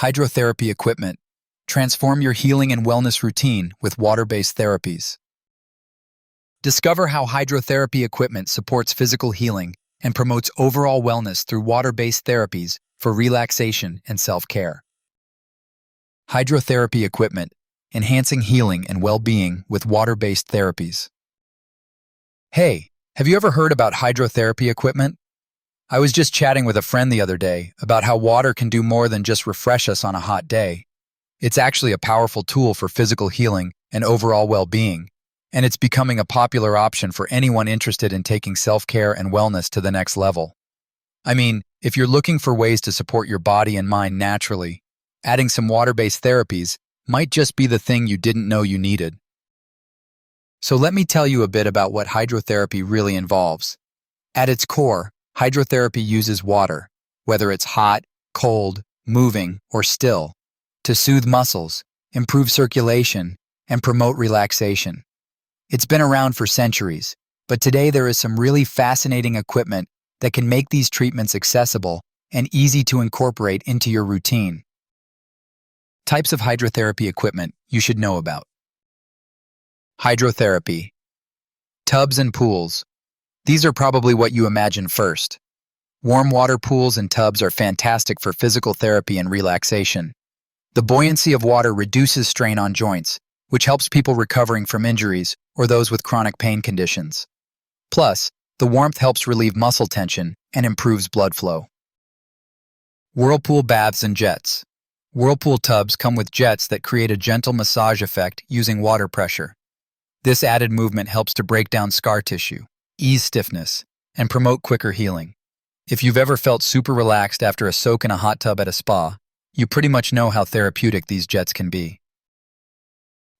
Hydrotherapy equipment. Transform your healing and wellness routine with water-based therapies. Discover how hydrotherapy equipment supports physical healing and promotes overall wellness through water-based therapies for relaxation and self-care. Hydrotherapy equipment, enhancing healing and well-being with water-based therapies. Hey, have you ever heard about hydrotherapy equipment? I was just chatting with a friend the other day about how water can do more than just refresh us on a hot day. It's actually a powerful tool for physical healing and overall well-being, and it's becoming a popular option for anyone interested in taking self-care and wellness to the next level. I mean, if you're looking for ways to support your body and mind naturally, adding some water-based therapies might just be the thing you didn't know you needed. So let me tell you a bit about what hydrotherapy really involves. At its core, hydrotherapy uses water, whether it's hot, cold, moving, or still, to soothe muscles, improve circulation, and promote relaxation. It's been around for centuries, but today there is some really fascinating equipment that can make these treatments accessible and easy to incorporate into your routine. Types of hydrotherapy equipment you should know about. Hydrotherapy. Tubs and pools. These are probably what you imagine first. Warm water pools and tubs are fantastic for physical therapy and relaxation. The buoyancy of water reduces strain on joints, which helps people recovering from injuries or those with chronic pain conditions. Plus, the warmth helps relieve muscle tension and improves blood flow. Whirlpool baths and jets. Whirlpool tubs come with jets that create a gentle massage effect using water pressure. This added movement helps to break down scar tissue, ease stiffness, and promote quicker healing. If you've ever felt super relaxed after a soak in a hot tub at a spa, you pretty much know how therapeutic these jets can be.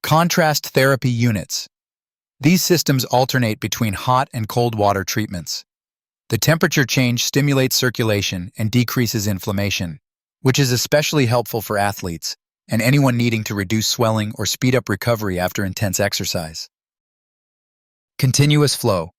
Contrast therapy units. These systems alternate between hot and cold water treatments. The temperature change stimulates circulation and decreases inflammation, which is especially helpful for athletes and anyone needing to reduce swelling or speed up recovery after intense exercise. Continuous flow.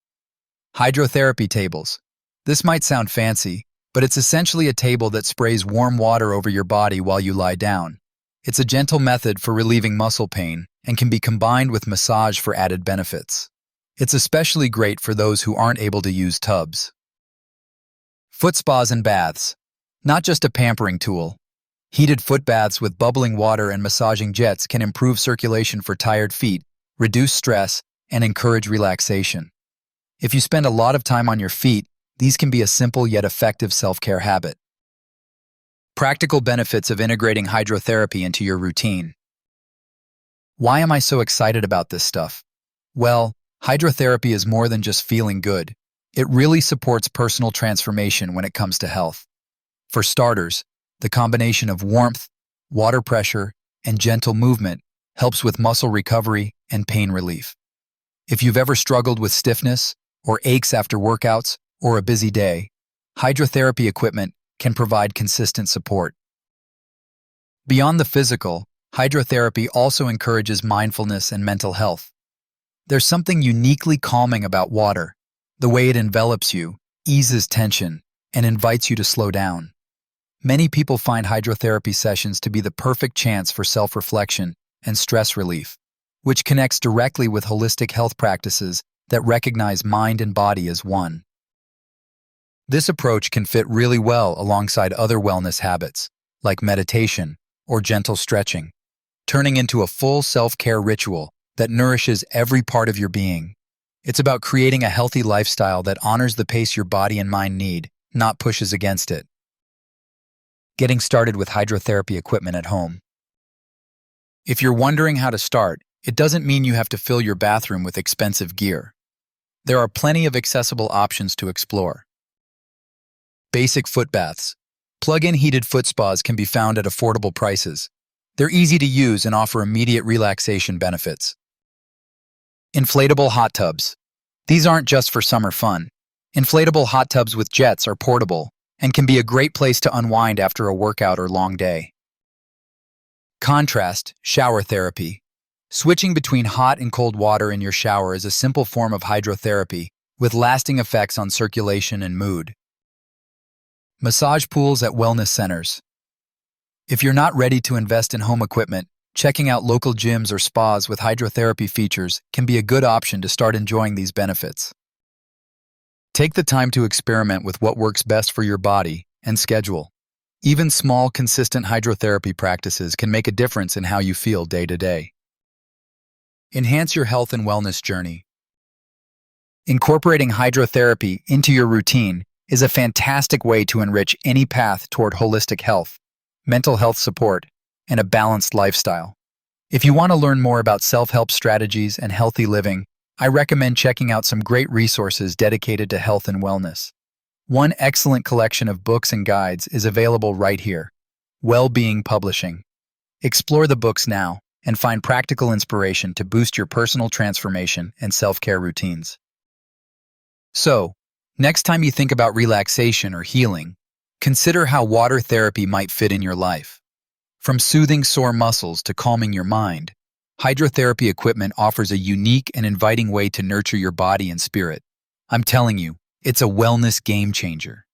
Hydrotherapy tables. This might sound fancy, but it's essentially a table that sprays warm water over your body while you lie down. It's a gentle method for relieving muscle pain and can be combined with massage for added benefits. It's especially great for those who aren't able to use tubs. Foot spas and baths. Not just a pampering tool. Heated foot baths with bubbling water and massaging jets can improve circulation for tired feet, reduce stress, and encourage relaxation. If you spend a lot of time on your feet, these can be a simple yet effective self-care habit. Practical benefits of integrating hydrotherapy into your routine. Why am I so excited about this stuff? Well, hydrotherapy is more than just feeling good. It really supports personal transformation when it comes to health. For starters, the combination of warmth, water pressure, and gentle movement helps with muscle recovery and pain relief. If you've ever struggled with stiffness or aches after workouts or a busy day, hydrotherapy equipment can provide consistent support. Beyond the physical, hydrotherapy also encourages mindfulness and mental health. There's something uniquely calming about water, the way it envelops you, eases tension, and invites you to slow down. Many people find hydrotherapy sessions to be the perfect chance for self-reflection and stress relief, which connects directly with holistic health practices that recognize mind and body as one. This approach can fit really well alongside other wellness habits, like meditation or gentle stretching, turning into a full self-care ritual that nourishes every part of your being. It's about creating a healthy lifestyle that honors the pace your body and mind need, not pushes against it. Getting started with hydrotherapy equipment at home. If you're wondering how to start, it doesn't mean you have to fill your bathroom with expensive gear. There are plenty of accessible options to explore. Basic foot baths. Plug-in heated foot spas can be found at affordable prices. They're easy to use and offer immediate relaxation benefits. Inflatable hot tubs. These aren't just for summer fun. Inflatable hot tubs with jets are portable and can be a great place to unwind after a workout or long day. Contrast shower therapy. Switching between hot and cold water in your shower is a simple form of hydrotherapy with lasting effects on circulation and mood. Massage pools at wellness centers. If you're not ready to invest in home equipment, checking out local gyms or spas with hydrotherapy features can be a good option to start enjoying these benefits. Take the time to experiment with what works best for your body and schedule. Even small, consistent hydrotherapy practices can make a difference in how you feel day to day. Enhance your health and wellness journey. Incorporating hydrotherapy into your routine is a fantastic way to enrich any path toward holistic health, mental health support, and a balanced lifestyle. If you want to learn more about self-help strategies and healthy living, I recommend checking out some great resources dedicated to health and wellness. One excellent collection of books and guides is available right here, Well-Being Publishing. Explore the books now and find practical inspiration to boost your personal transformation and self-care routines. So, next time you think about relaxation or healing, consider how water therapy might fit in your life. From soothing sore muscles to calming your mind, hydrotherapy equipment offers a unique and inviting way to nurture your body and spirit. I'm telling you, it's a wellness game changer.